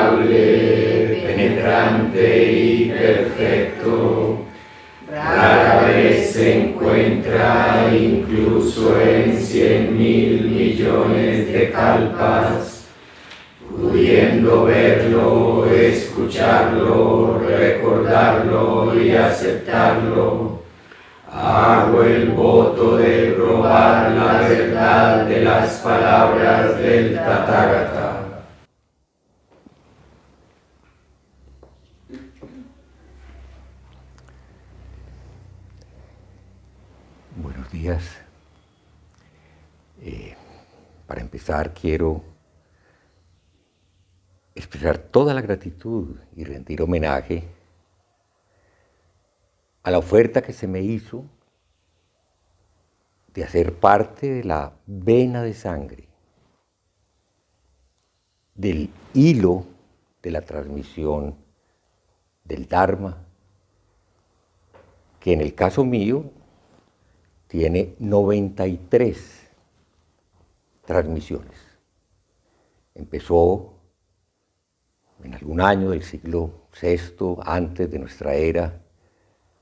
inagotable, penetrante y perfecto, rara vez se encuentra incluso en 100.000 millones de kalpas, pudiendo verlo, escucharlo, recordarlo y aceptarlo. Hago el voto de probar la verdad de las palabras del Tathagata. Buenos días. Para empezar, quiero expresar toda la gratitud y rendir homenaje a la oferta que se me hizo de hacer parte de la vena de sangre, del hilo de la transmisión del Dharma, que en el caso mío tiene 93 transmisiones. Empezó en algún año del siglo VI, antes de nuestra era,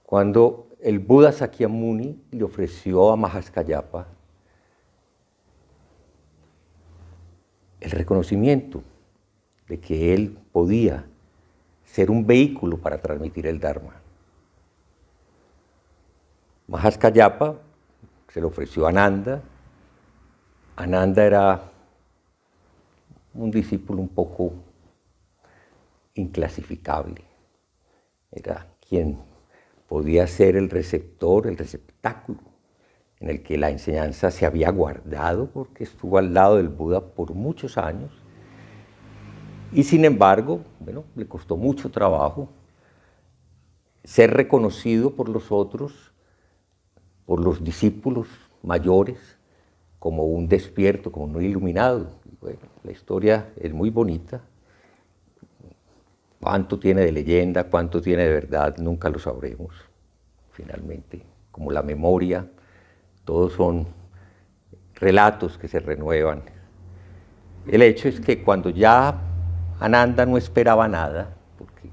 cuando el Buda Sakyamuni le ofreció a Mahaskayapa el reconocimiento de que él podía ser un vehículo para transmitir el Dharma. Mahaskayapa se lo ofreció a Ananda. Ananda era un discípulo un poco inclasificable. Era quien podía ser el receptor, el receptáculo en el que la enseñanza se había guardado, porque estuvo al lado del Buda por muchos años. Y sin embargo, le costó mucho trabajo ser reconocido por los otros, por los discípulos mayores, como un despierto, como un iluminado. Y bueno, la historia es muy bonita. Cuánto tiene de leyenda, cuánto tiene de verdad, nunca lo sabremos. Finalmente, como la memoria, todos son relatos que se renuevan. El hecho es que cuando ya Ananda no esperaba nada, porque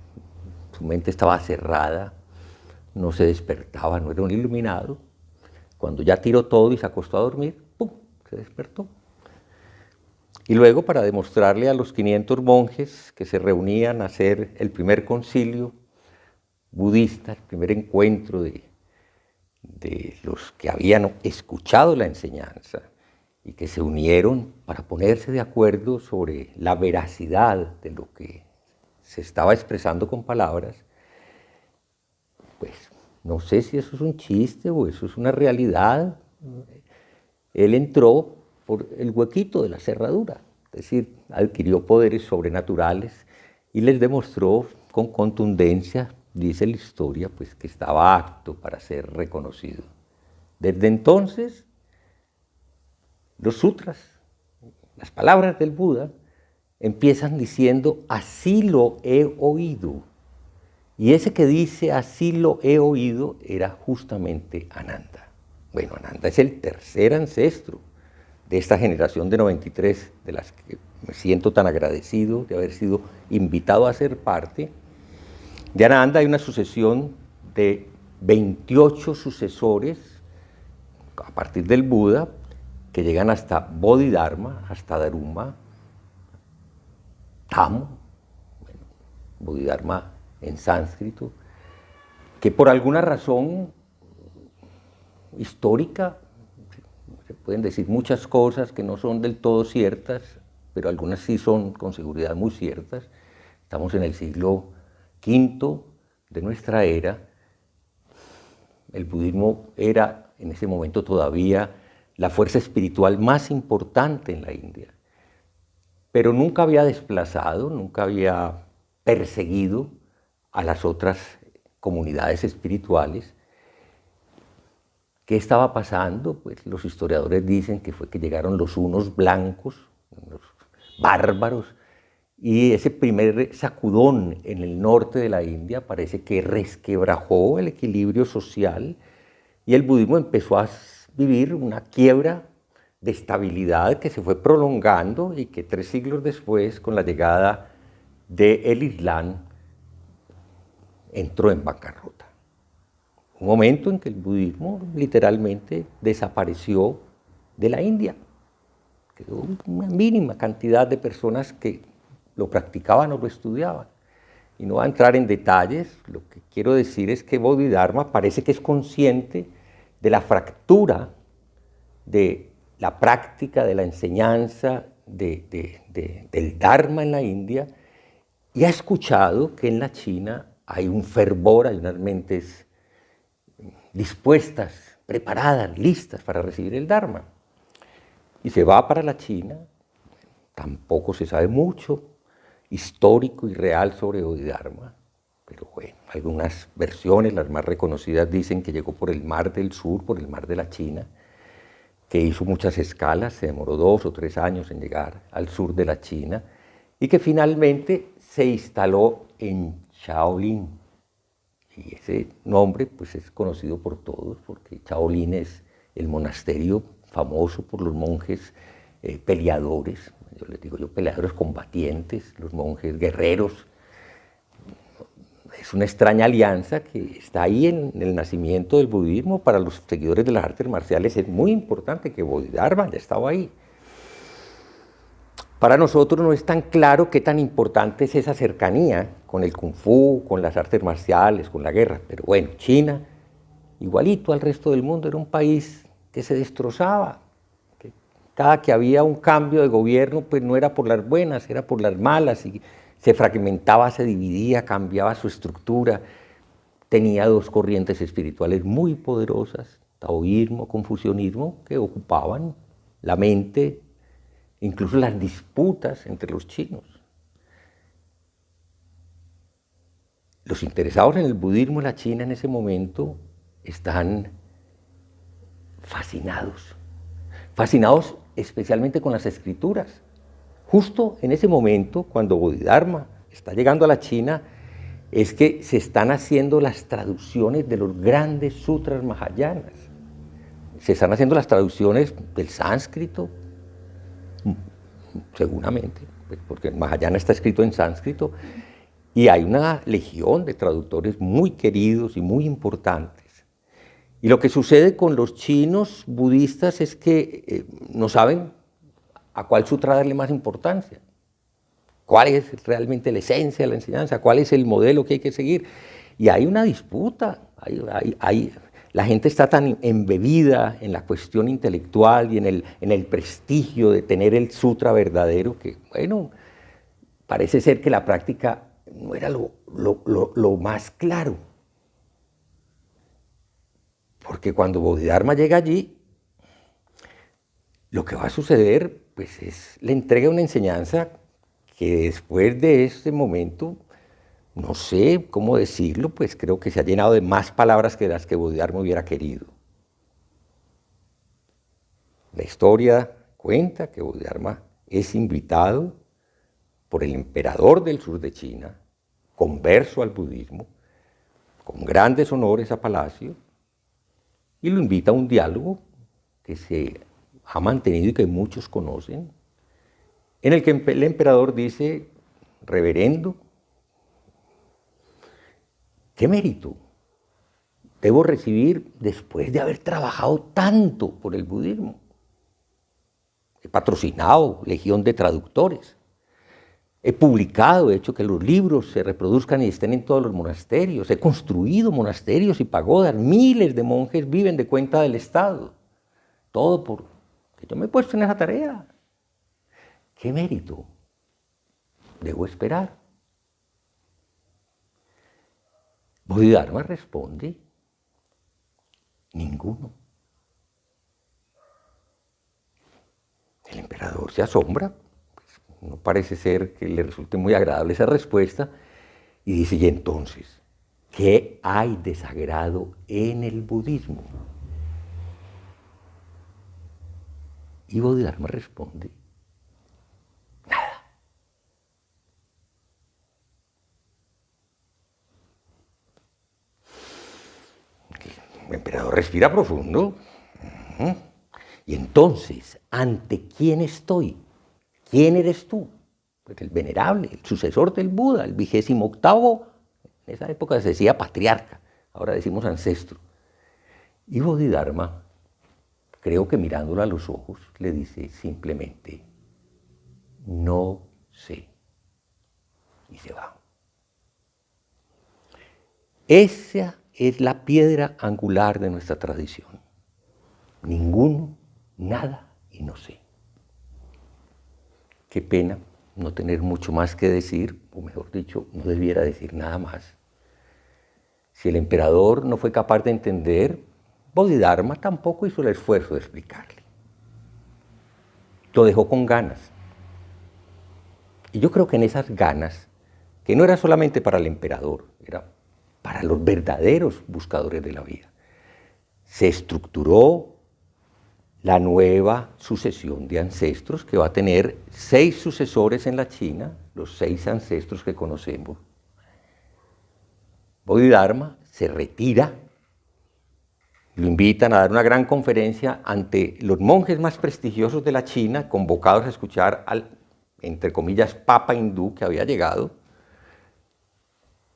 su mente estaba cerrada, no se despertaba, no era un iluminado, cuando ya tiró todo y se acostó a dormir, ¡pum!, se despertó. Y luego, para demostrarle a los 500 monjes que se reunían a hacer el primer concilio budista, el primer encuentro de los que habían escuchado la enseñanza y que se unieron para ponerse de acuerdo sobre la veracidad de lo que se estaba expresando con palabras, pues no sé si eso es un chiste o eso es una realidad. Él entró por el huequito de la cerradura, es decir, adquirió poderes sobrenaturales y les demostró con contundencia, dice la historia, pues que estaba apto para ser reconocido. Desde entonces, los sutras, las palabras del Buda, empiezan diciendo, así lo he oído. Y ese que dice, así lo he oído, era justamente Ananda. Bueno, Ananda es el tercer ancestro de esta generación de 93, de las que me siento tan agradecido de haber sido invitado a ser parte. De Ananda hay una sucesión de 28 sucesores a partir del Buda que llegan hasta Bodhidharma, hasta Daruma, Tamo, Bodhidharma en sánscrito, que por alguna razón histórica, se pueden decir muchas cosas que no son del todo ciertas, pero algunas sí son con seguridad muy ciertas. Estamos en el siglo V de nuestra era. El budismo era en ese momento todavía la fuerza espiritual más importante en la India, pero nunca había desplazado, nunca había perseguido a las otras comunidades espirituales. ¿Qué estaba pasando? Pues los historiadores dicen que fue que llegaron los hunos blancos, los bárbaros, y ese primer sacudón en el norte de la India parece que resquebrajó el equilibrio social y el budismo empezó a vivir una quiebra de estabilidad que se fue prolongando y que 3 siglos después, con la llegada del Islam entró en bancarrota. Un momento en que el budismo literalmente desapareció de la India. Quedó una mínima cantidad de personas que lo practicaban o lo estudiaban. Y no voy a entrar en detalles, lo que quiero decir es que Bodhidharma parece que es consciente de la fractura de la práctica, de la enseñanza del Dharma en la India, y ha escuchado que en la China hay un fervor, hay unas mentes dispuestas, preparadas, listas para recibir el Dharma. Y se va para la China, tampoco se sabe mucho histórico y real sobre Bodhidharma, pero bueno, algunas versiones, las más reconocidas, dicen que llegó por el Mar del Sur, por el Mar de la China, que hizo muchas escalas, se demoró 2 o 3 años en llegar al sur de la China, y que finalmente se instaló en Shaolin. Y ese nombre pues es conocido por todos, porque Shaolin es el monasterio famoso por los monjes peleadores, yo les digo peleadores combatientes, los monjes guerreros. Es una extraña alianza que está ahí en el nacimiento del budismo. Para los seguidores de las artes marciales es muy importante que Bodhidharma haya estado ahí. Para nosotros no es tan claro qué tan importante es esa cercanía con el kung fu, con las artes marciales, con la guerra. Pero bueno, China, igualito al resto del mundo, era un país que se destrozaba. Cada que había un cambio de gobierno, pues no era por las buenas, era por las malas, y se fragmentaba, se dividía, cambiaba su estructura. Tenía 2 corrientes espirituales muy poderosas, taoísmo, confucianismo, que ocupaban la mente, incluso las disputas entre los chinos. Los interesados en el budismo en la China en ese momento están fascinados especialmente con las escrituras. Justo en ese momento, cuando Bodhidharma está llegando a la China, es que se están haciendo las traducciones de los grandes sutras mahayanas. Se están haciendo las traducciones del sánscrito, seguramente, porque el Mahayana está escrito en sánscrito, y hay una legión de traductores muy queridos y muy importantes. Y lo que sucede con los chinos budistas es que no saben a cuál sutra darle más importancia, cuál es realmente la esencia de la enseñanza, cuál es el modelo que hay que seguir. Y hay una disputa, la gente está tan embebida en la cuestión intelectual y en el prestigio de tener el sutra verdadero que, bueno, parece ser que la práctica no era lo más claro. Porque cuando Bodhidharma llega allí, lo que va a suceder pues, es la entrega de una enseñanza que después de este momento, no sé cómo decirlo, pues creo que se ha llenado de más palabras que las que Bodhidharma hubiera querido. La historia cuenta que Bodhidharma es invitado por el emperador del sur de China, converso al budismo, con grandes honores a palacio, y lo invita a un diálogo que se ha mantenido y que muchos conocen, en el que el emperador dice: reverendo, ¿qué mérito debo recibir después de haber trabajado tanto por el budismo? He patrocinado legión de traductores, he publicado, he hecho que los libros se reproduzcan y estén en todos los monasterios, he construido monasterios y pagodas, miles de monjes viven de cuenta del Estado, todo porque yo me he puesto en esa tarea. ¿Qué mérito debo esperar? Bodhidharma responde: ninguno. El emperador se asombra, no parece ser que le resulte muy agradable esa respuesta, y dice: y entonces, ¿qué hay de sagrado en el budismo? Y Bodhidharma responde: nada. El emperador respira profundo. Y entonces, ¿ante quién estoy? ¿Quién eres tú? pues el venerable, el sucesor del Buda, el 28º, en esa época se decía patriarca, ahora decimos ancestro. Y Bodhidharma, creo que mirándolo a los ojos, le dice simplemente, no sé. Y se va. Esa es la piedra angular de nuestra tradición. Ninguno, nada y no sé. Qué pena no tener mucho más que decir, o mejor dicho, no debiera decir nada más. Si el emperador no fue capaz de entender, Bodhidharma tampoco hizo el esfuerzo de explicarle. Lo dejó con ganas. Y yo creo que en esas ganas, que no era solamente para el emperador, era para los verdaderos buscadores de la vida, se estructuró la nueva sucesión de ancestros que va a tener 6 sucesores en la China, los 6 ancestros que conocemos. Bodhidharma se retira, lo invitan a dar una gran conferencia ante los monjes más prestigiosos de la China, convocados a escuchar al, entre comillas, papa hindú que había llegado.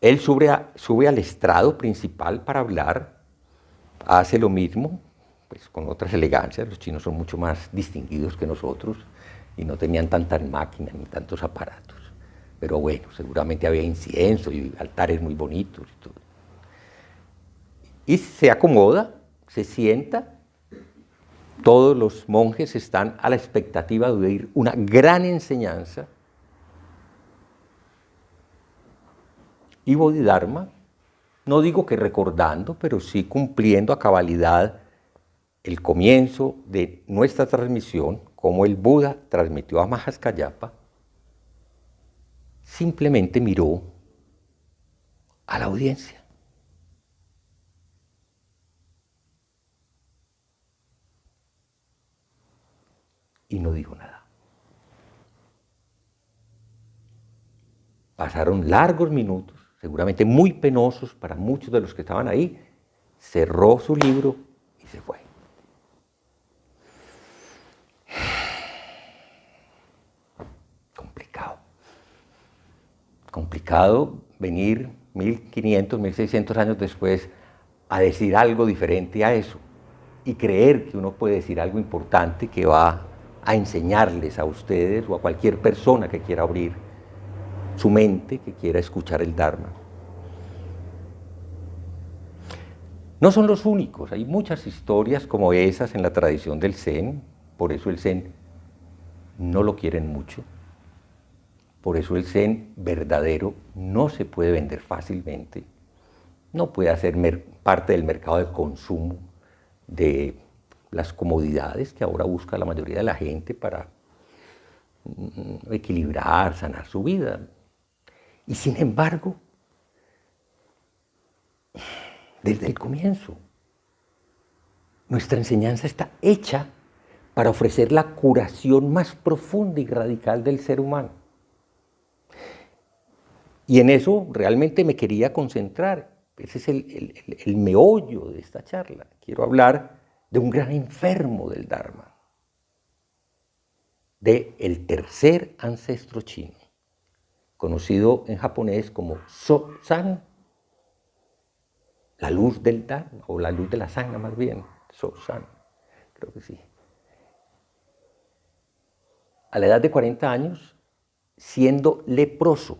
Él sube al estrado principal para hablar, hace lo mismo, pues con otras elegancias. Los chinos son mucho más distinguidos que nosotros y no tenían tantas máquinas ni tantos aparatos. Pero bueno, seguramente había incienso y altares muy bonitos y todo. Y se acomoda, se sienta, todos los monjes están a la expectativa de oír una gran enseñanza. Y Bodhidharma, no digo que recordando, pero sí cumpliendo a cabalidad el comienzo de nuestra transmisión, como el Buda transmitió a Mahaskayapa, simplemente miró a la audiencia. Y no dijo nada. Pasaron largos minutos, seguramente muy penosos para muchos de los que estaban ahí, cerró su libro y se fue. Complicado venir 1500, 1600 años después a decir algo diferente a eso y creer que uno puede decir algo importante que va a enseñarles a ustedes o a cualquier persona que quiera abrir su mente, que quiera escuchar el Dharma. No son los únicos, hay muchas historias como esas en la tradición del Zen, por eso el Zen no lo quieren mucho. Por eso el Zen verdadero no se puede vender fácilmente, no puede hacer parte del mercado de consumo de las comodidades que ahora busca la mayoría de la gente para equilibrar, sanar su vida. Y sin embargo, desde el comienzo, nuestra enseñanza está hecha para ofrecer la curación más profunda y radical del ser humano. Y en eso realmente me quería concentrar. Ese es el meollo de esta charla. Quiero hablar de un gran enfermo del Dharma, del tercer ancestro chino, conocido en japonés como So-san, la luz del Dharma, o la luz de la Sangha más bien, So-san, creo que sí. A la edad de 40 años, siendo leproso,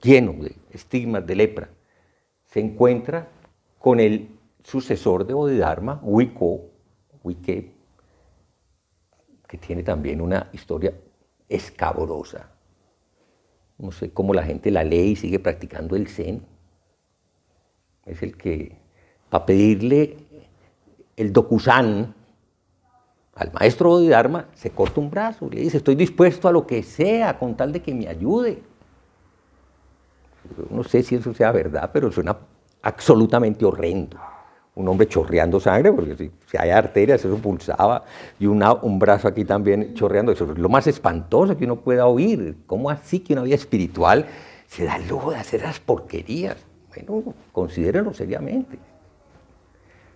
lleno de estigmas de lepra, se encuentra con el sucesor de Bodhidharma, Huike, que tiene también una historia escabrosa. No sé cómo la gente la lee y sigue practicando el Zen. Es el que, para pedirle el Dokusan al maestro Bodhidharma, se corta un brazo y le dice, estoy dispuesto a lo que sea con tal de que me ayude. No sé si eso sea verdad, pero suena absolutamente horrendo. Un hombre chorreando sangre, porque si hay arterias, eso pulsaba, y un brazo aquí también chorreando. Eso es lo más espantoso que uno pueda oír. ¿Cómo así que una vida espiritual se da el lujo de hacer esas porquerías? Bueno, considérenlo seriamente.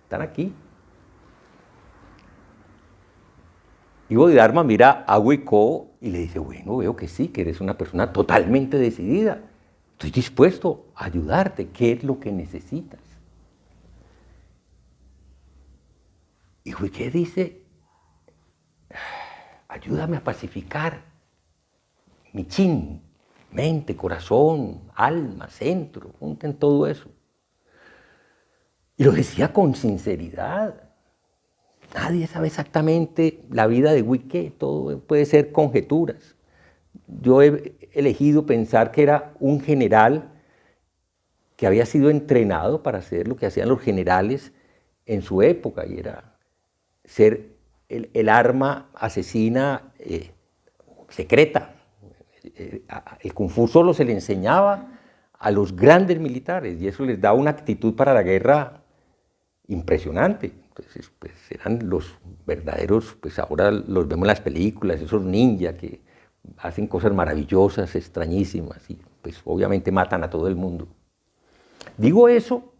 Están aquí. Y Bodhidharma mira a Huicó y le dice, bueno, veo que sí, que eres una persona totalmente decidida. Estoy dispuesto a ayudarte. ¿Qué es lo que necesitas? Y Huiqué dice, ayúdame a pacificar mi chin, mente, corazón, alma, centro, junten todo eso. Y lo decía con sinceridad. Nadie sabe exactamente la vida de Huiqué, todo puede ser conjeturas. Yo he elegido pensar que era un general que había sido entrenado para hacer lo que hacían los generales en su época, y era ser el arma asesina secreta. El Kung Fu solo se le enseñaba a los grandes militares y eso les daba una actitud para la guerra impresionante. Entonces, pues eran los verdaderos, pues ahora los vemos en las películas, esos ninjas que hacen cosas maravillosas, extrañísimas y pues obviamente matan a todo el mundo. Digo eso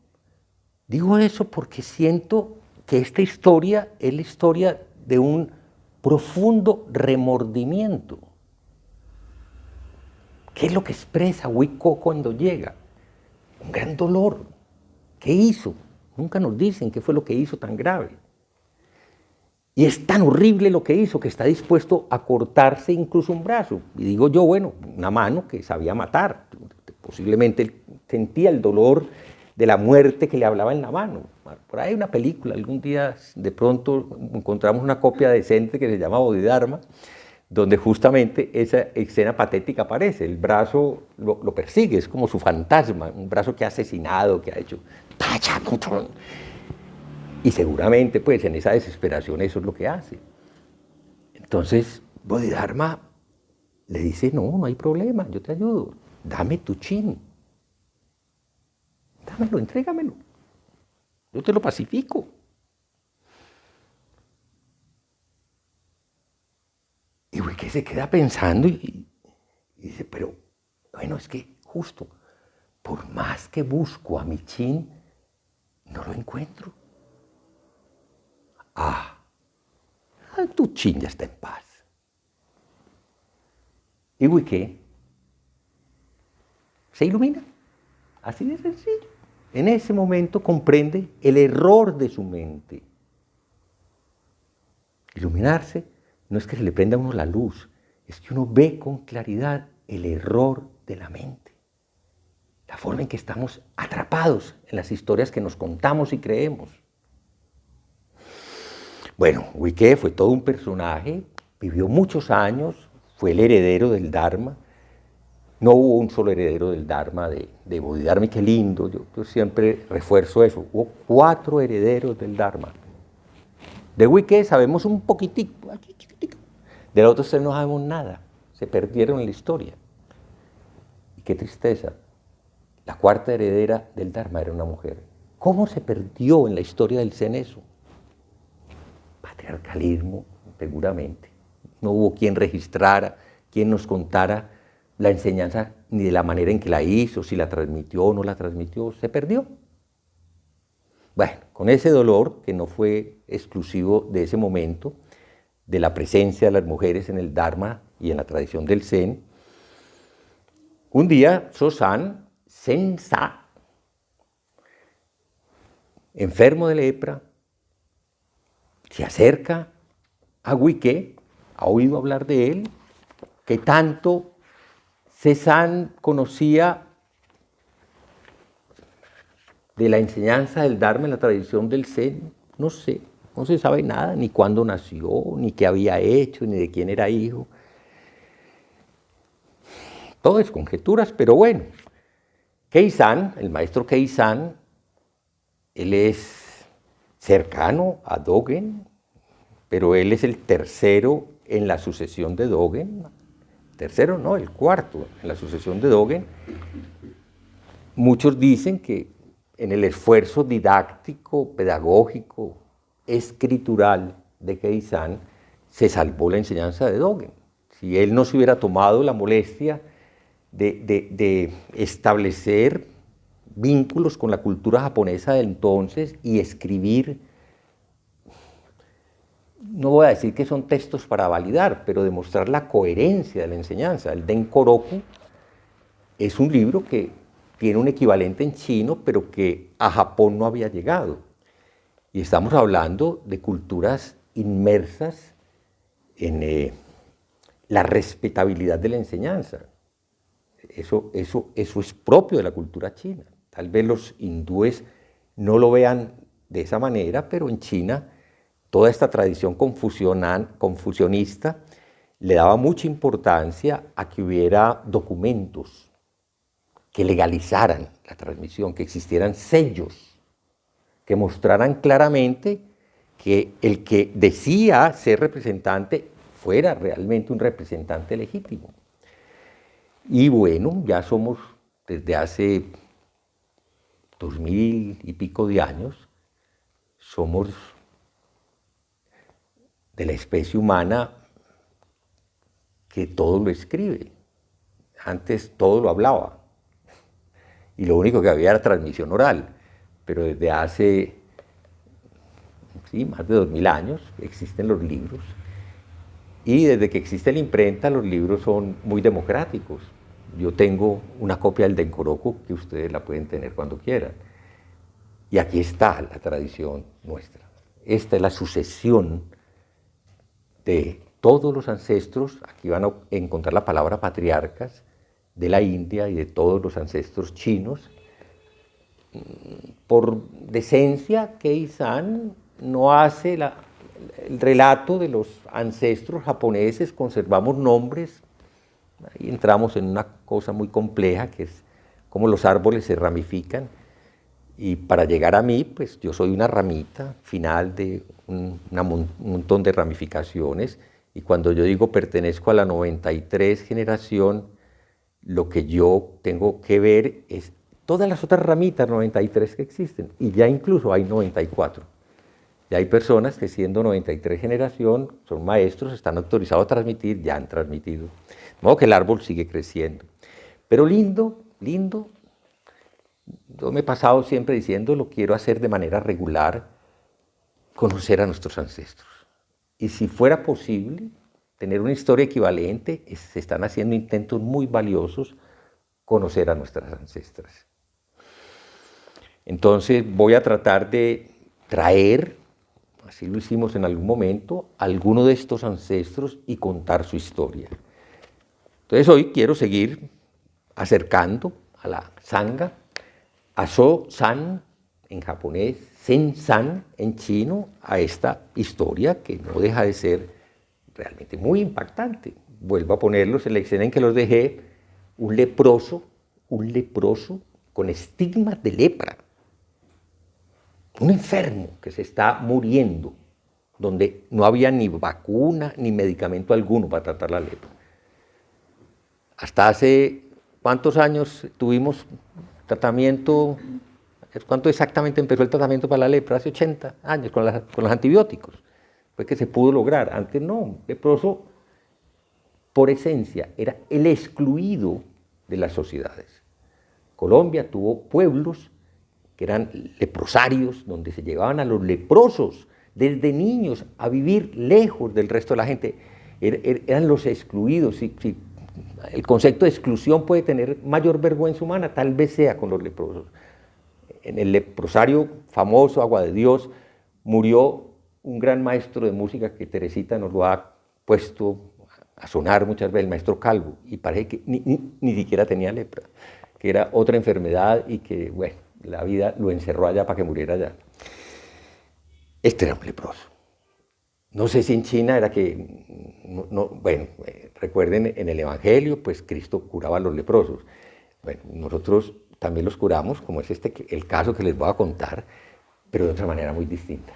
porque siento que esta historia es la historia de un profundo remordimiento. ¿Qué es lo que expresa Huicó cuando llega? Un gran dolor. ¿Qué hizo? Nunca nos dicen qué fue lo que hizo tan grave. Y es tan horrible lo que hizo que está dispuesto a cortarse incluso un brazo. Y digo yo, bueno, una mano que sabía matar. Posiblemente él sentía el dolor de la muerte que le hablaba en la mano. Por ahí hay una película, algún día de pronto encontramos una copia decente que se llama Bodhidharma, donde justamente esa escena patética aparece. El brazo lo persigue, es como su fantasma, un brazo que ha asesinado, que ha hecho... Y seguramente, pues, en esa desesperación eso es lo que hace. Entonces, Bodhidharma le dice, no hay problema, yo te ayudo, dame tu chin. Dámelo, entrégamelo. Yo te lo pacifico. Y Huiqué se queda pensando y dice, pero, bueno, es que justo, por más que busco a mi chin, no lo encuentro. Tu chin ya está en paz. Y Huiqué se ilumina, así de sencillo. En ese momento comprende el error de su mente. Iluminarse no es que se le prenda a uno la luz, es que uno ve con claridad el error de la mente. La forma en que estamos atrapados en las historias que nos contamos y creemos. Bueno, Huiqué fue todo un personaje, vivió muchos años, fue el heredero del Dharma. No hubo un solo heredero del Dharma de Bodhidharma, y qué lindo, yo siempre refuerzo eso. Hubo 4 herederos del Dharma. De Huiqué sabemos un poquitico, de los otros 3 no sabemos nada, se perdieron en la historia. Y qué tristeza, la 4ª heredera del Dharma era una mujer. ¿Cómo se perdió en la historia del Zen eso? Patriarcalismo, seguramente. No hubo quien registrara, quien nos contara la enseñanza ni de la manera en que la hizo, si la transmitió o no la transmitió, se perdió. Bueno, con ese dolor, que no fue exclusivo de ese momento, de la presencia de las mujeres en el Dharma y en la tradición del Zen, un día Sozan Sensa, enfermo de lepra, se acerca a Huiqué, ha oído hablar de él, que tanto Senzan conocía de la enseñanza del Dharma en la tradición del Zen. No sé, no se sabe nada, ni cuándo nació, ni qué había hecho, ni de quién era hijo. Todo es conjeturas, pero bueno. Kei-san, el maestro Kei-san, él es cercano a Dogen, pero él es el tercero en la sucesión de Dogen. Tercero no, el 4º en la sucesión de Dogen. Muchos dicen que en el esfuerzo didáctico, pedagógico, escritural de Kei-san, se salvó la enseñanza de Dogen. Si él no se hubiera tomado la molestia de establecer vínculos con la cultura japonesa de entonces y escribir no voy a decir que son textos para validar, pero demostrar la coherencia de la enseñanza. El Denkoroku es un libro que tiene un equivalente en chino, pero que a Japón no había llegado. Y estamos hablando de culturas inmersas en la respetabilidad de la enseñanza. Eso es propio de la cultura china. Tal vez los hindúes no lo vean de esa manera, pero en China toda esta tradición confucionista le daba mucha importancia a que hubiera documentos que legalizaran la transmisión, que existieran sellos, que mostraran claramente que el que decía ser representante fuera realmente un representante legítimo. Y bueno, ya somos desde hace 2000 y pico de años, somos de la especie humana que todo lo escribe. Antes todo lo hablaba y lo único que había era transmisión oral, pero desde hace más de 2000 años existen los libros y desde que existe la imprenta los libros son muy democráticos. Yo tengo una copia del Denkoroku que ustedes la pueden tener cuando quieran. Y aquí está la tradición nuestra. Esta es la sucesión de todos los ancestros, aquí van a encontrar la palabra patriarcas, de la India y de todos los ancestros chinos. Por decencia, Kei-san no hace el relato de los ancestros japoneses, conservamos nombres, ahí entramos en una cosa muy compleja que es cómo los árboles se ramifican. Y para llegar a mí, pues yo soy una ramita final de un montón de ramificaciones. Y cuando yo digo pertenezco a la 93 generación, lo que yo tengo que ver es todas las otras ramitas 93 que existen. Y ya incluso hay 94. Ya hay personas que siendo 93 generación, son maestros, están autorizados a transmitir, ya han transmitido. De modo que el árbol sigue creciendo. Pero lindo, lindo. Yo me he pasado siempre diciendo, lo quiero hacer de manera regular, conocer a nuestros ancestros. Y si fuera posible, tener una historia equivalente, se están haciendo intentos muy valiosos, conocer a nuestras ancestras. Entonces voy a tratar de traer, así lo hicimos en algún momento, alguno de estos ancestros y contar su historia. Entonces hoy quiero seguir acercando a la Sangha, Aso-san en japonés, Sen-san en chino, a esta historia que no deja de ser realmente muy impactante. Vuelvo a ponerlos en la escena en que los dejé, un leproso con estigmas de lepra, un enfermo que se está muriendo, donde no había ni vacuna ni medicamento alguno para tratar la lepra. Hasta hace, ¿cuántos años tuvimos tratamiento? ¿Cuánto exactamente empezó el tratamiento para la lepra? Hace 80 años, con los antibióticos. Fue que se pudo lograr. Antes no, leproso, por esencia, era el excluido de las sociedades. Colombia tuvo pueblos que eran leprosarios, donde se llevaban a los leprosos desde niños a vivir lejos del resto de la gente. Eran los excluidos. Si el concepto de exclusión puede tener mayor vergüenza humana, tal vez sea con los leprosos. En el leprosario famoso, Agua de Dios, murió un gran maestro de música que Teresita nos lo ha puesto a sonar muchas veces, el maestro Calvo, y parece que ni siquiera tenía lepra, que era otra enfermedad y que, bueno, la vida lo encerró allá para que muriera allá. Este era un leproso. No sé si en China era que, recuerden en el Evangelio, pues Cristo curaba a los leprosos. Bueno, nosotros también los curamos, como es el caso que les voy a contar, pero de otra manera muy distinta.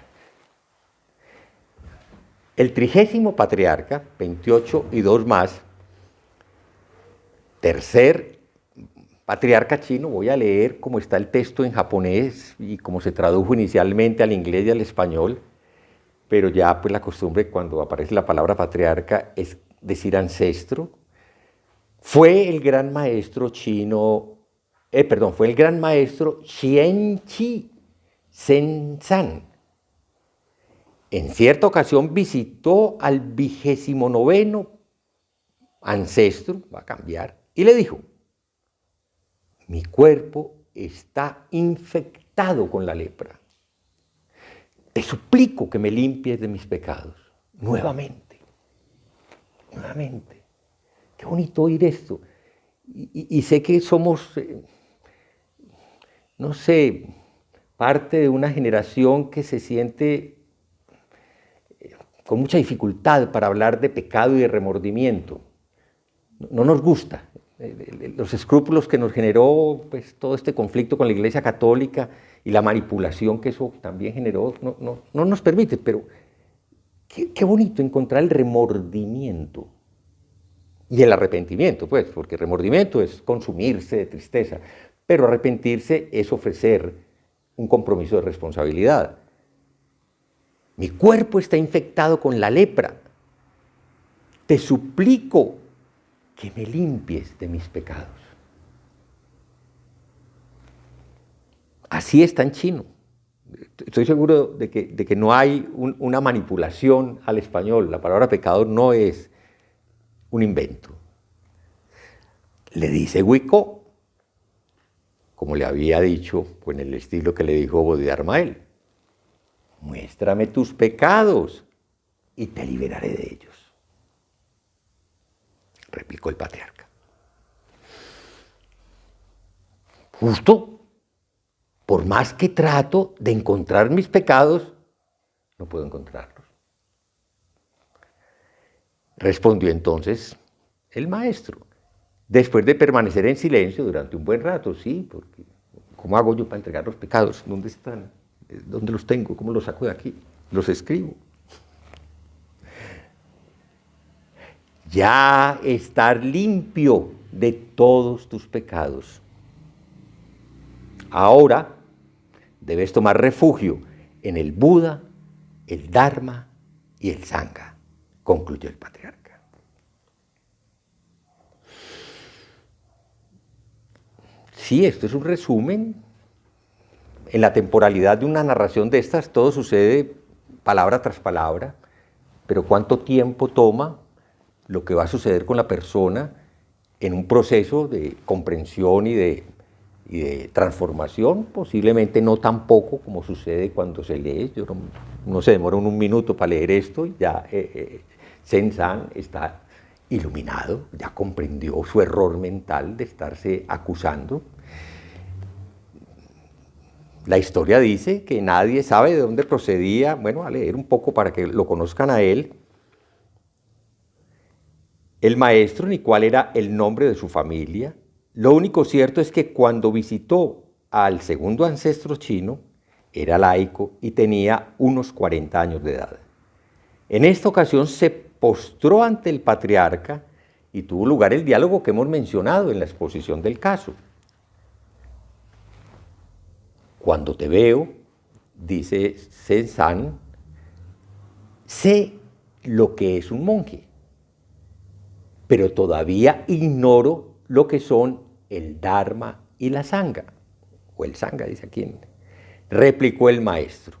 El 30º patriarca, 28 y 2 más, tercer patriarca chino, voy a leer cómo está el texto en japonés y cómo se tradujo inicialmente al inglés y al español, pero ya pues la costumbre cuando aparece la palabra patriarca es decir ancestro. Fue el gran maestro chino, fue el gran maestro Xianqi Zhensan, en cierta ocasión visitó al 29º ancestro, va a cambiar, y le dijo: mi cuerpo está infectado con la lepra. Te suplico que me limpies de mis pecados. Nuevamente. Qué bonito oír esto. Y sé que somos, no sé, parte de una generación que se siente con mucha dificultad para hablar de pecado y de remordimiento. No nos gusta. Los escrúpulos que nos generó pues, todo este conflicto con la Iglesia Católica y la manipulación que eso también generó, no nos permite, pero qué bonito encontrar el remordimiento y el arrepentimiento, pues, porque remordimiento es consumirse de tristeza, pero arrepentirse es ofrecer un compromiso de responsabilidad. Mi cuerpo está infectado con la lepra. Te suplico que me limpies de mis pecados. Así está en chino. Estoy seguro de que no hay una manipulación al español. La palabra pecado no es un invento. Le dice Huicó, como le había dicho, pues en el estilo que le dijo Bodhidharma a él: muéstrame tus pecados y te liberaré de ellos. Replicó el patriarca. Justo, por más que trato de encontrar mis pecados, no puedo encontrarlos. Respondió entonces el maestro, después de permanecer en silencio durante un buen rato. Sí, porque ¿cómo hago yo para entregar los pecados? ¿Dónde están? ¿Dónde los tengo? ¿Cómo los saco de aquí? Los escribo. Ya estar limpio de todos tus pecados. Ahora debes tomar refugio en el Buda, el Dharma y el Sangha, concluyó el patriarca. Sí, esto es un resumen. En la temporalidad de una narración de estas, todo sucede palabra tras palabra, pero ¿cuánto tiempo toma lo que va a suceder con la persona en un proceso de comprensión y de transformación? Posiblemente no tan poco como sucede cuando se lee. No se demora un minuto para leer esto y ya Sen-san está iluminado, ya comprendió su error mental de estarse acusando. La historia dice que nadie sabe de dónde procedía. Bueno, a leer un poco para que lo conozcan a él. El maestro, ni cuál era el nombre de su familia. Lo único cierto es que cuando visitó al segundo ancestro chino, era laico y tenía unos 40 años de edad. En esta ocasión se postró ante el patriarca y tuvo lugar el diálogo que hemos mencionado en la exposición del caso. Cuando te veo, dice Sen-san, sé lo que es un monje, pero todavía ignoro lo que son el Dharma y la Sangha, o el Sangha, dice aquí, replicó el maestro.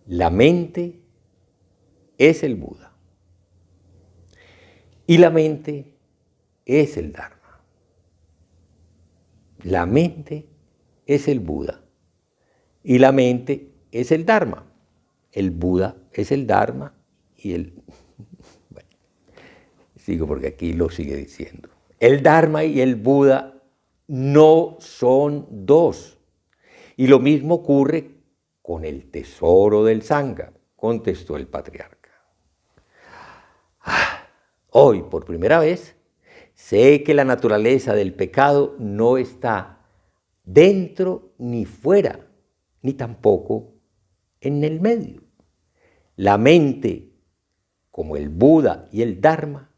La mente es el Buda y la mente es el Dharma. La mente es el Buda y la mente es el Dharma. El Buda es el Dharma y el... Bueno, sigo porque aquí lo sigue diciendo. El Dharma y el Buda no son dos. Y lo mismo ocurre con el tesoro del Sangha, contestó el patriarca. Hoy, por primera vez, sé que la naturaleza del pecado no está dentro ni fuera, ni tampoco en el medio. La mente, como el Buda y el Dharma,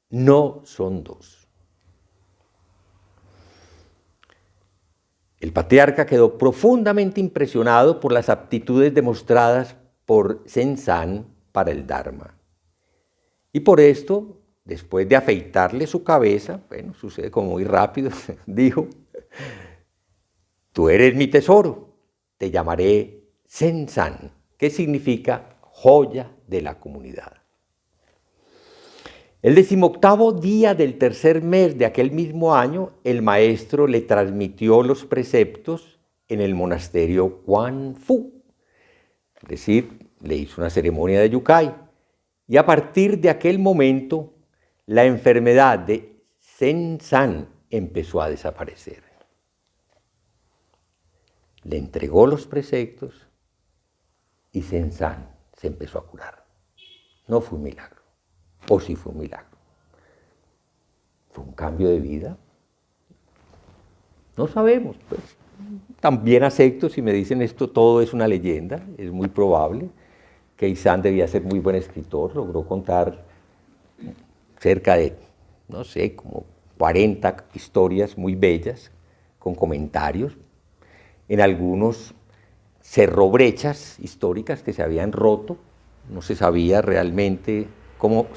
no son dos. El patriarca quedó profundamente impresionado por las aptitudes demostradas por Sen-san para el Dharma. Y por esto, después de afeitarle su cabeza, bueno, sucede como muy rápido, dijo: tú eres mi tesoro, te llamaré Sen-san, que significa joya de la comunidad. El 18º día del tercer mes de aquel mismo año, el maestro le transmitió los preceptos en el monasterio Guanfu, es decir, le hizo una ceremonia de yukai, y a partir de aquel momento, la enfermedad de Sen-san empezó a desaparecer. Le entregó los preceptos y Sen-san se empezó a curar. No fue un milagro, o sí fue un milagro. ¿Fue un cambio de vida? No sabemos, pues. También acepto si me dicen esto todo es una leyenda, es muy probable. Kei-san debía ser muy buen escritor, logró contar cerca de, no sé, como 40 historias muy bellas, con comentarios. En algunos cerró brechas históricas que se habían roto, no se sabía realmente cómo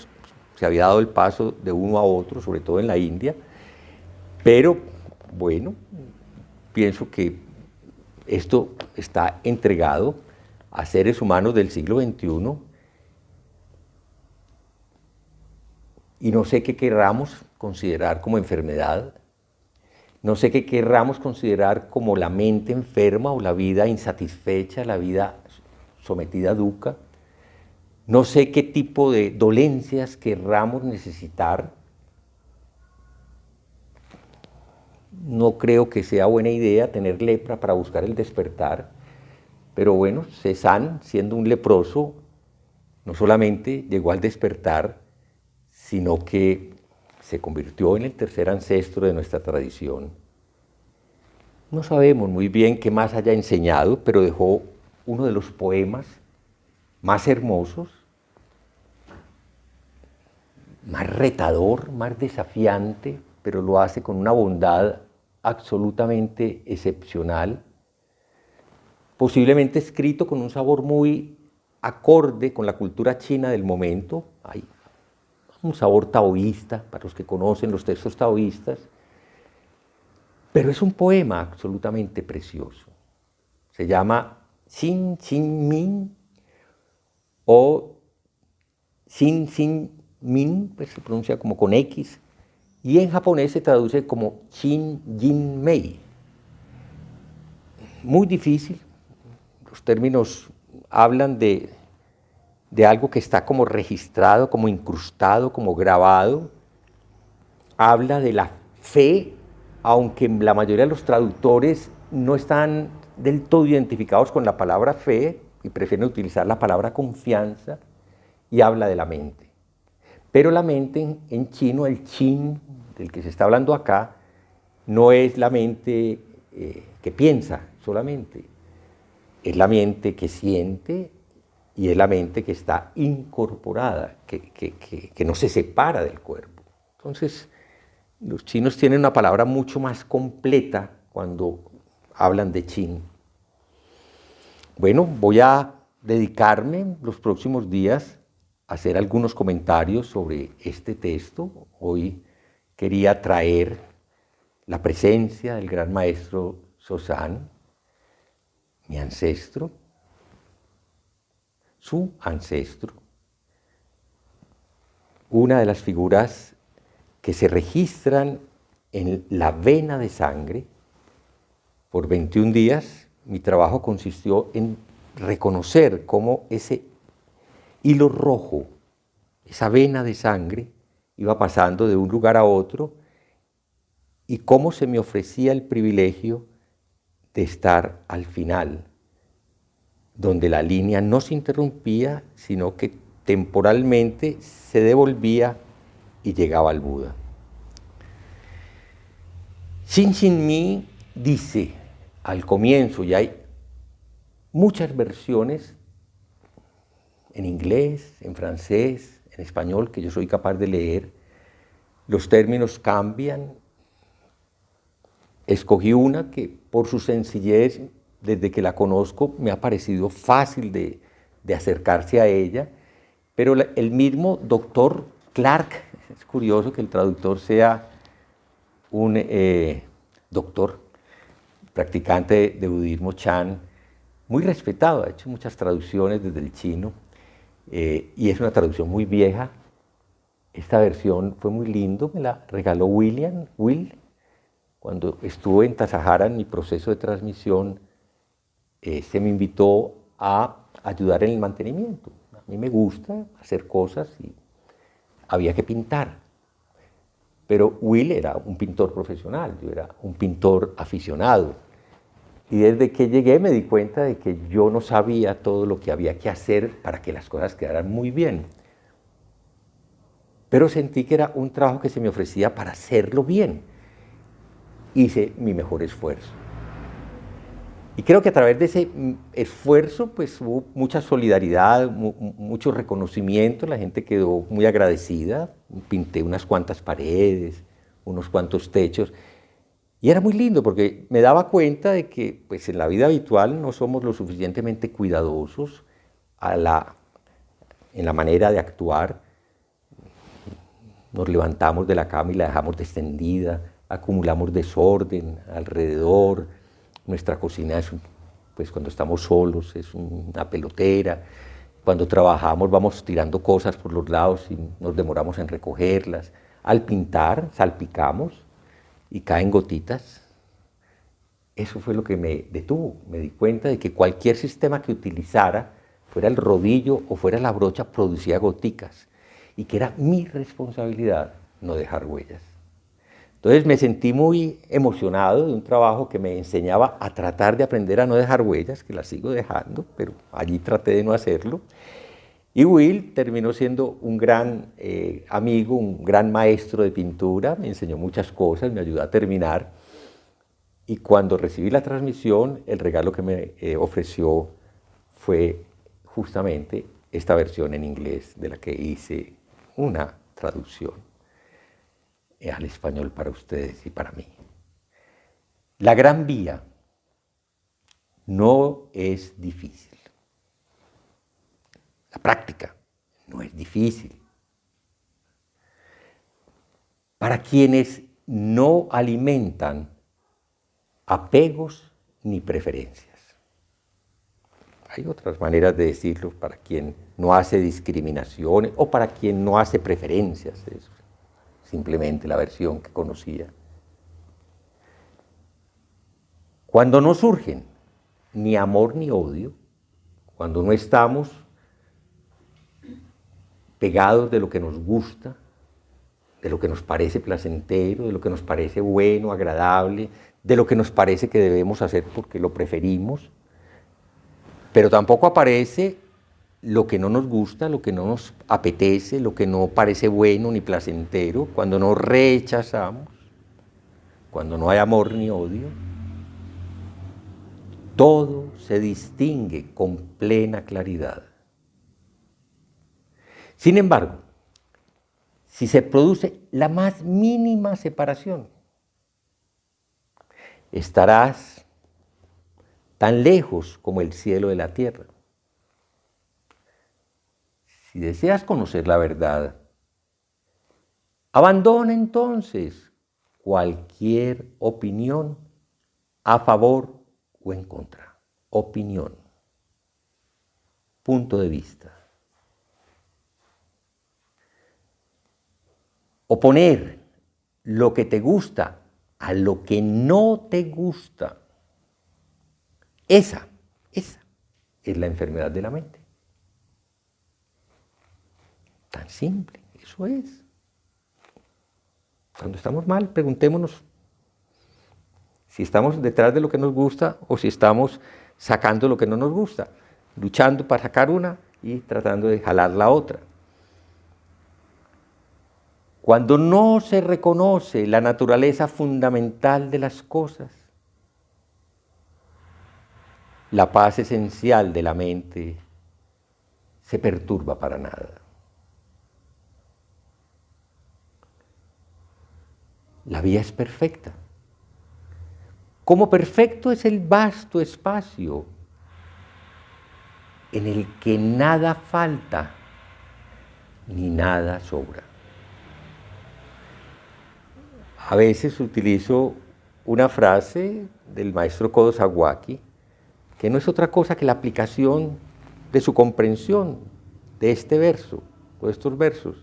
se había dado el paso de uno a otro, sobre todo en la India, pero bueno, pienso que esto está entregado a seres humanos del siglo XXI y no sé qué querramos considerar como enfermedad, no sé qué querramos considerar como la mente enferma o la vida insatisfecha, la vida sometida a dukkha. No sé qué tipo de dolencias querramos necesitar. No creo que sea buena idea tener lepra para buscar el despertar, pero bueno, Cézanne, siendo un leproso, no solamente llegó al despertar, sino que se convirtió en el tercer ancestro de nuestra tradición. No sabemos muy bien qué más haya enseñado, pero dejó uno de los poemas más hermosos, más retador, más desafiante, pero lo hace con una bondad absolutamente excepcional, posiblemente escrito con un sabor muy acorde con la cultura china del momento. Hay un sabor taoísta, para los que conocen los textos taoístas, pero es un poema absolutamente precioso. Se llama Shin Shin Min o Shin Shin Min, pues se pronuncia como con X, y en japonés se traduce como Shin Jin Mei. Muy difícil, los términos hablan de algo que está como registrado, como incrustado, como grabado. Habla de la fe, aunque la mayoría de los traductores no están del todo identificados con la palabra fe y prefieren utilizar la palabra confianza, y habla de la mente. Pero la mente en chino, el chin del que se está hablando acá, no es la mente que piensa solamente, es la mente que siente y es la mente que está incorporada, que no se separa del cuerpo. Entonces, los chinos tienen una palabra mucho más completa cuando hablan de Chin. Bueno, voy a dedicarme los próximos días a hacer algunos comentarios sobre este texto. Hoy quería traer la presencia del gran maestro Sozán, mi ancestro, su ancestro, una de las figuras que se registran en la vena de sangre. Por 21 días mi trabajo consistió en reconocer cómo ese hilo rojo, esa vena de sangre, iba pasando de un lugar a otro y cómo se me ofrecía el privilegio de estar al final, donde la línea no se interrumpía, sino que temporalmente se devolvía y llegaba al Buda. Shin Shin Mi dice al comienzo, y hay muchas versiones en inglés, en francés, en español, que yo soy capaz de leer, los términos cambian. Escogí una que por su sencillez, desde que la conozco, me ha parecido fácil de acercarse a ella, pero el mismo doctor Clark, es curioso que el traductor sea un doctor practicante de budismo Chan, muy respetado, ha hecho muchas traducciones desde el chino, y es una traducción muy vieja. Esta versión fue muy lindo, me la regaló Will, cuando estuve en Tasajara en mi proceso de transmisión. Se me invitó a ayudar en el mantenimiento. A mí me gusta hacer cosas y había que pintar. Pero Will era un pintor profesional, yo era un pintor aficionado. Y desde que llegué me di cuenta de que yo no sabía todo lo que había que hacer para que las cosas quedaran muy bien. Pero sentí que era un trabajo que se me ofrecía para hacerlo bien. Hice mi mejor esfuerzo. Y creo que a través de ese esfuerzo pues hubo mucha solidaridad, mucho reconocimiento, la gente quedó muy agradecida, pinté unas cuantas paredes, unos cuantos techos, y era muy lindo porque me daba cuenta de que pues en la vida habitual no somos lo suficientemente cuidadosos en la manera de actuar. Nos levantamos de la cama y la dejamos extendida, acumulamos desorden alrededor. Nuestra cocina es, pues cuando estamos solos, es una pelotera. Cuando trabajamos vamos tirando cosas por los lados y nos demoramos en recogerlas. Al pintar salpicamos y caen gotitas. Eso fue lo que me detuvo. Me di cuenta de que cualquier sistema que utilizara, fuera el rodillo o fuera la brocha, producía goticas. Y que era mi responsabilidad no dejar huellas. Entonces me sentí muy emocionado de un trabajo que me enseñaba a tratar de aprender a no dejar huellas, que las sigo dejando, pero allí traté de no hacerlo. Y Will terminó siendo un gran amigo, un gran maestro de pintura, me enseñó muchas cosas, me ayudó a terminar. Y cuando recibí la transmisión, el regalo que me ofreció fue justamente esta versión en inglés de la que hice una traducción al español para ustedes y para mí. La Gran Vía no es difícil. La práctica no es difícil. Para quienes no alimentan apegos ni preferencias. Hay otras maneras de decirlo, para quien no hace discriminaciones o para quien no hace preferencias. Es simplemente la versión que conocía. Cuando no surgen ni amor ni odio, cuando no estamos pegados de lo que nos gusta, de lo que nos parece placentero, de lo que nos parece bueno, agradable, de lo que nos parece que debemos hacer porque lo preferimos, pero tampoco aparece lo que no nos gusta, lo que no nos apetece, lo que no parece bueno ni placentero, cuando nos rechazamos, cuando no hay amor ni odio, todo se distingue con plena claridad. Sin embargo, si se produce la más mínima separación, estarás tan lejos como el cielo de la tierra. Si deseas conocer la verdad, abandona entonces cualquier opinión a favor o en contra. Opinión, punto de vista. Oponer lo que te gusta a lo que no te gusta. Esa es la enfermedad de la mente. Tan simple, eso es. Cuando estamos mal, preguntémonos si estamos detrás de lo que nos gusta o si estamos sacando lo que no nos gusta, luchando para sacar una y tratando de jalar la otra. Cuando no se reconoce la naturaleza fundamental de las cosas, la paz esencial de la mente se perturba para nada. La vía es perfecta. Como perfecto es el vasto espacio en el que nada falta ni nada sobra. A veces utilizo una frase del maestro Kodo Sawaki que no es otra cosa que la aplicación de su comprensión de este verso, o de estos versos.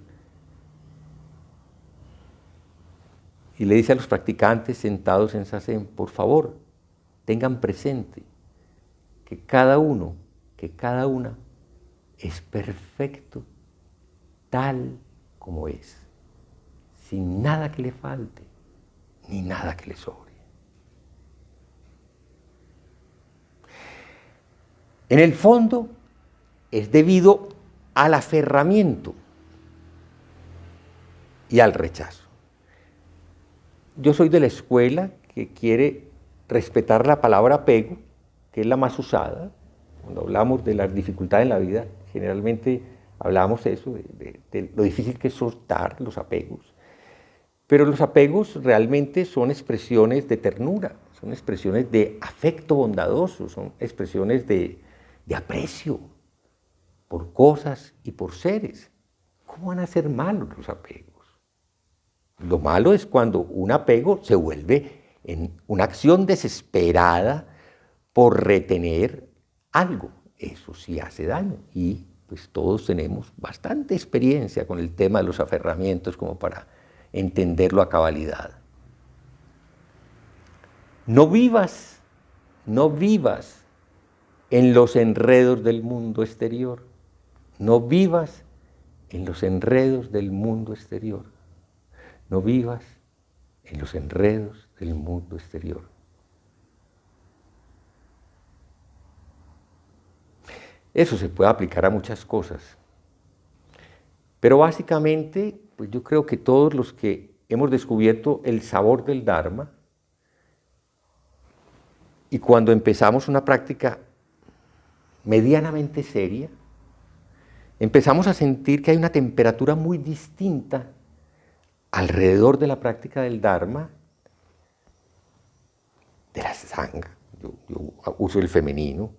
Y le dice a los practicantes sentados en Zazen, por favor, tengan presente que cada uno, que cada una es perfecto tal como es, sin nada que le falte, ni nada que le sobre. En el fondo, es debido al aferramiento y al rechazo. Yo soy de la escuela que quiere respetar la palabra apego, que es la más usada. Cuando hablamos de las dificultades en la vida, generalmente hablamos de eso, de lo difícil que es soltar los apegos. Pero los apegos realmente son expresiones de ternura, son expresiones de afecto bondadoso, son expresiones de aprecio por cosas y por seres. ¿Cómo van a ser malos los apegos? Lo malo es cuando un apego se vuelve en una acción desesperada por retener algo. Eso sí hace daño y pues todos tenemos bastante experiencia con el tema de los aferramientos como para entenderlo a cabalidad. No vivas en los enredos del mundo exterior. No vivas en los enredos del mundo exterior. No vivas en los enredos del mundo exterior. Eso se puede aplicar a muchas cosas. Pero básicamente, pues yo creo que todos los que hemos descubierto el sabor del Dharma, y cuando empezamos una práctica medianamente seria, empezamos a sentir que hay una temperatura muy distinta alrededor de la práctica del Dharma, de la Sangha, yo uso el femenino,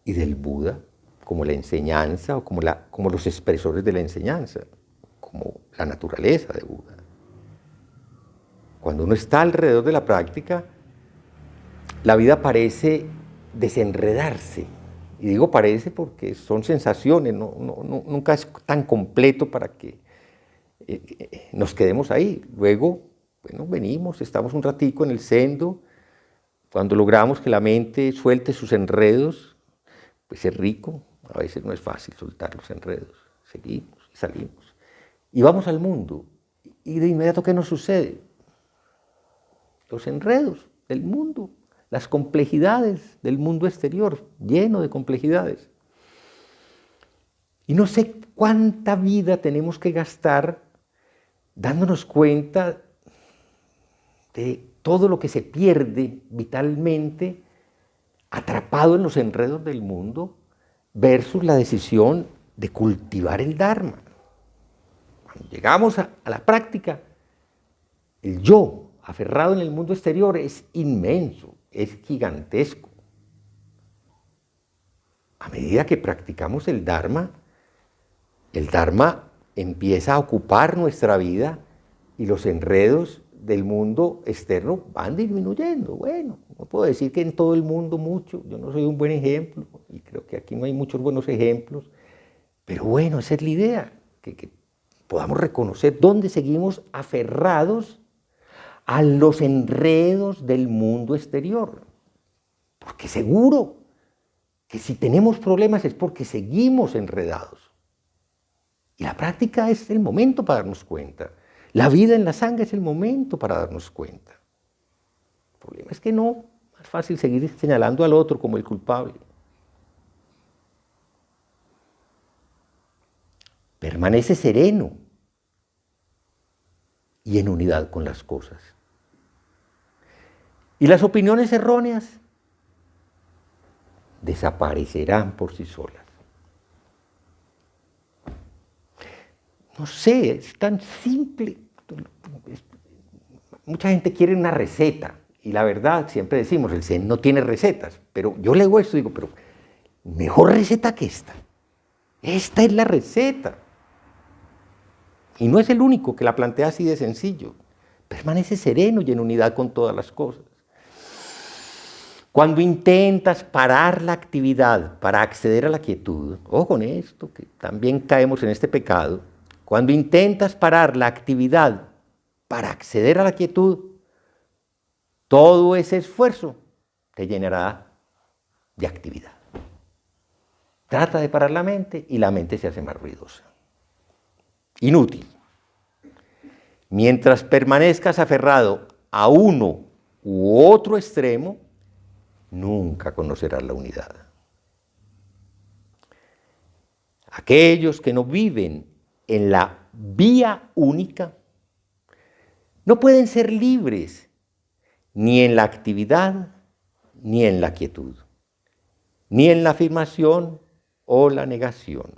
y del Buda como la enseñanza o como los expresores de la enseñanza, como la naturaleza de Buda. Cuando uno está alrededor de la práctica, la vida parece desenredarse. Y digo parece porque son sensaciones, nunca es tan completo para que nos quedemos ahí. Luego, bueno, venimos, estamos un ratico en el sendo, cuando logramos que la mente suelte sus enredos, pues es rico, a veces no es fácil soltar los enredos, seguimos y salimos. Y vamos al mundo, y de inmediato, ¿qué nos sucede? Los enredos del mundo, las complejidades del mundo exterior, lleno de complejidades. Y no sé cuánta vida tenemos que gastar dándonos cuenta de todo lo que se pierde vitalmente atrapado en los enredos del mundo versus la decisión de cultivar el Dharma. Cuando llegamos a la práctica, el yo aferrado en el mundo exterior es inmenso, es gigantesco. A medida que practicamos el Dharma empieza a ocupar nuestra vida y los enredos del mundo externo van disminuyendo. Bueno, no puedo decir que en todo el mundo mucho, yo no soy un buen ejemplo y creo que aquí no hay muchos buenos ejemplos, pero bueno, esa es la idea, que podamos reconocer dónde seguimos aferrados a los enredos del mundo exterior. Porque seguro que si tenemos problemas es porque seguimos enredados. Y la práctica es el momento para darnos cuenta. La vida en la Sangha es el momento para darnos cuenta. El problema es que no, es fácil seguir señalando al otro como el culpable. Permanece sereno y en unidad con las cosas. Y las opiniones erróneas desaparecerán por sí solas. No sé, es tan simple. Mucha gente quiere una receta y la verdad, siempre decimos, el Zen no tiene recetas, pero yo leo esto y digo, pero mejor receta que esta. Esta es la receta. Y no es el único que la plantea así de sencillo. Permanece sereno y en unidad con todas las cosas. Cuando intentas parar la actividad para acceder a la quietud, ojo con esto, que también caemos en este pecado, cuando intentas parar la actividad para acceder a la quietud, todo ese esfuerzo te llenará de actividad. Trata de parar la mente y la mente se hace más ruidosa. Inútil. Mientras permanezcas aferrado a uno u otro extremo, nunca conocerás la unidad. Aquellos que no viven en la vía única no pueden ser libres ni en la actividad ni en la quietud, ni en la afirmación o la negación.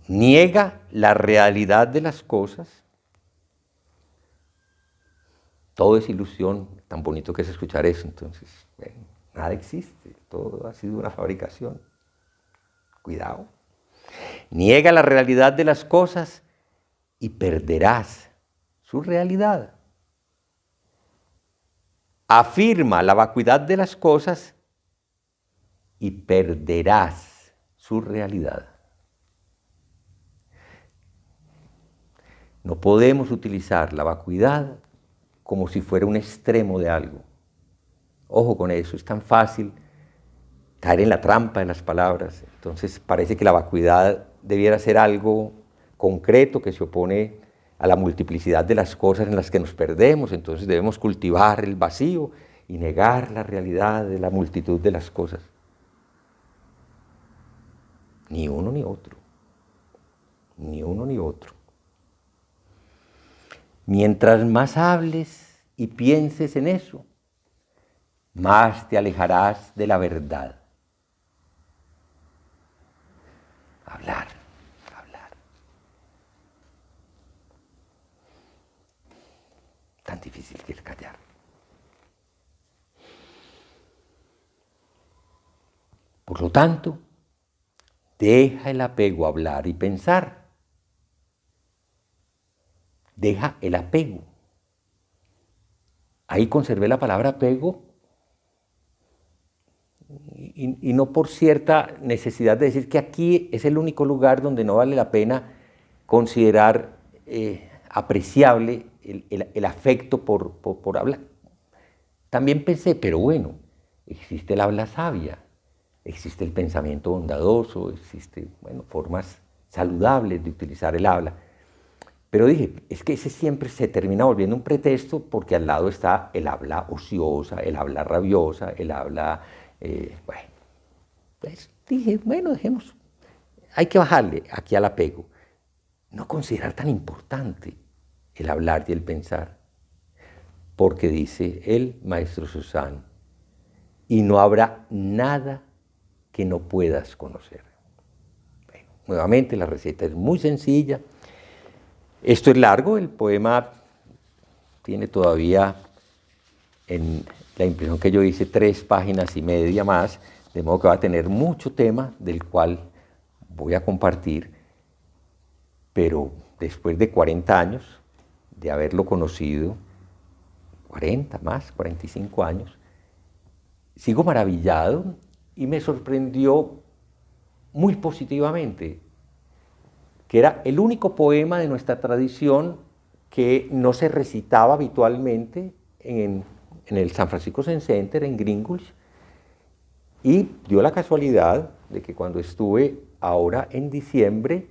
Niega la realidad de las cosas. Todo es ilusión, tan bonito que es escuchar eso. Entonces, bueno, nada existe, todo ha sido una fabricación. Cuidado. Niega la realidad de las cosas y perderás su realidad. Afirma la vacuidad de las cosas y perderás su realidad. No podemos utilizar la vacuidad como si fuera un extremo de algo. Ojo con eso, es tan fácil caer en la trampa de las palabras. Entonces parece que la vacuidad debiera ser algo concreto que se opone a la multiplicidad de las cosas en las que nos perdemos. Entonces debemos cultivar el vacío y negar la realidad de la multitud de las cosas. Ni uno ni otro. Ni uno ni otro. Mientras más hables y pienses en eso, más te alejarás de la verdad. Hablar, hablar. Tan difícil que es callar. Por lo tanto, deja el apego a hablar y pensar. Deja el apego. Ahí conservé la palabra apego y no por cierta necesidad de decir que aquí es el único lugar donde no vale la pena considerar apreciable el afecto por hablar. También pensé, pero bueno, existe el habla sabia, existe el pensamiento bondadoso, existen formas saludables de utilizar el habla. Pero dije, es que ese siempre se termina volviendo un pretexto porque al lado está el habla ociosa, el habla rabiosa, el habla... Pues dije, dejemos. Hay que bajarle aquí al apego. No considerar tan importante el hablar y el pensar. Porque dice el maestro Susán, y no habrá nada que no puedas conocer. Bueno, nuevamente la receta es muy sencilla. Esto es largo, el poema tiene todavía, en la impresión que yo hice, 3 páginas y media más, de modo que va a tener mucho tema del cual voy a compartir, pero después de 40 años de haberlo conocido, 40 más, 45 años, sigo maravillado y me sorprendió muy positivamente que era el único poema de nuestra tradición que no se recitaba habitualmente en el San Francisco Zen Center, en Greenwich, y dio la casualidad de que cuando estuve ahora en diciembre,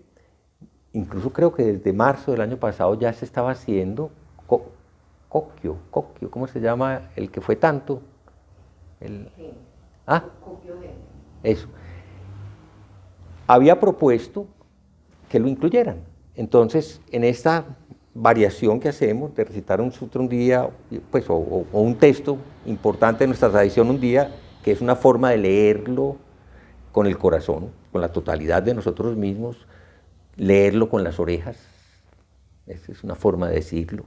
incluso creo que desde marzo del año pasado ya se estaba haciendo Kokyo, ¿cómo se llama? El que fue tanto. Eso. Había propuesto que lo incluyeran. Entonces, en esta variación que hacemos de recitar un sutra un día, pues, o un texto importante de nuestra tradición un día, que es una forma de leerlo con el corazón, con la totalidad de nosotros mismos, leerlo con las orejas, esa es una forma de decirlo,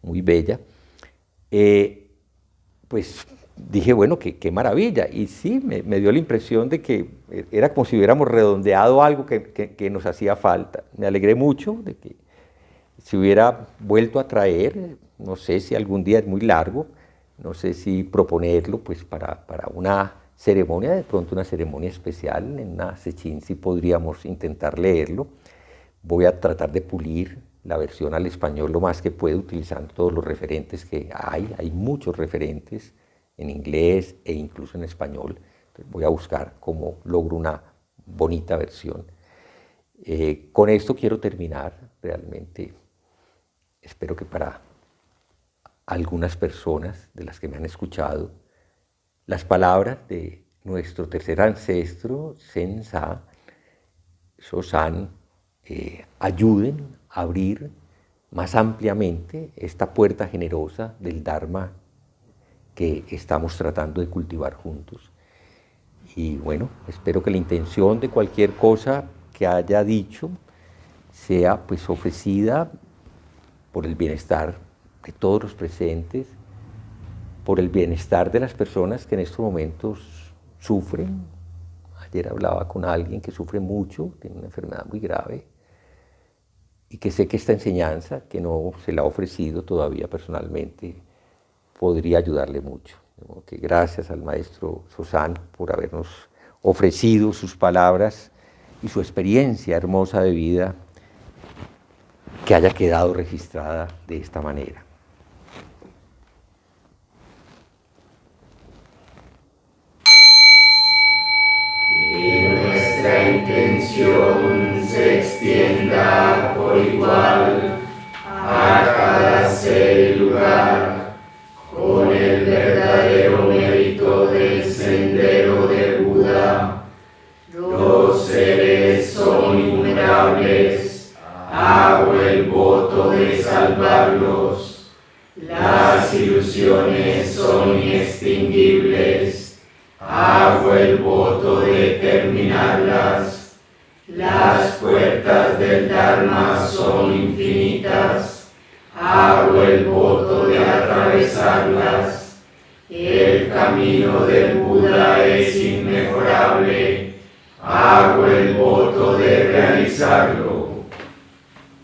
muy bella, pues dije, bueno, qué maravilla. Y sí, me dio la impresión de que era como si hubiéramos redondeado algo que nos hacía falta. Me alegré mucho de que si hubiera vuelto a traer, no sé si algún día es muy largo, no sé si proponerlo pues para una ceremonia, de pronto una ceremonia especial, en una Sechín sí podríamos intentar leerlo. Voy a tratar de pulir la versión al español lo más que puedo, utilizando todos los referentes que hay muchos referentes en inglés e incluso en español. Entonces voy a buscar cómo logro una bonita versión. Con esto quiero terminar, realmente espero que para algunas personas de las que me han escuchado, las palabras de nuestro tercer ancestro, Sen-sa, Sosan, ayuden a abrir más ampliamente esta puerta generosa del Dharma que estamos tratando de cultivar juntos. Y bueno, espero que la intención de cualquier cosa que haya dicho sea pues ofrecida por el bienestar de todos los presentes, por el bienestar de las personas que en estos momentos sufren. Ayer hablaba con alguien que sufre mucho, tiene una enfermedad muy grave, y que sé que esta enseñanza, que no se la ha ofrecido todavía personalmente, podría ayudarle mucho. Que gracias al maestro Sosan por habernos ofrecido sus palabras y su experiencia hermosa de vida que haya quedado registrada de esta manera. Que nuestra intención se extienda por igual a cada ser y lugar, con el verdadero mérito del sendero de Buda. Los seres son innumerables, hago el voto de salvarlos. Las ilusiones son inextinguibles, hago el voto de terminarlas. Las puertas del Dharma son infinitas, hago el voto de atravesarlas. El camino del Buda es inmejorable, hago el voto de realizarlo.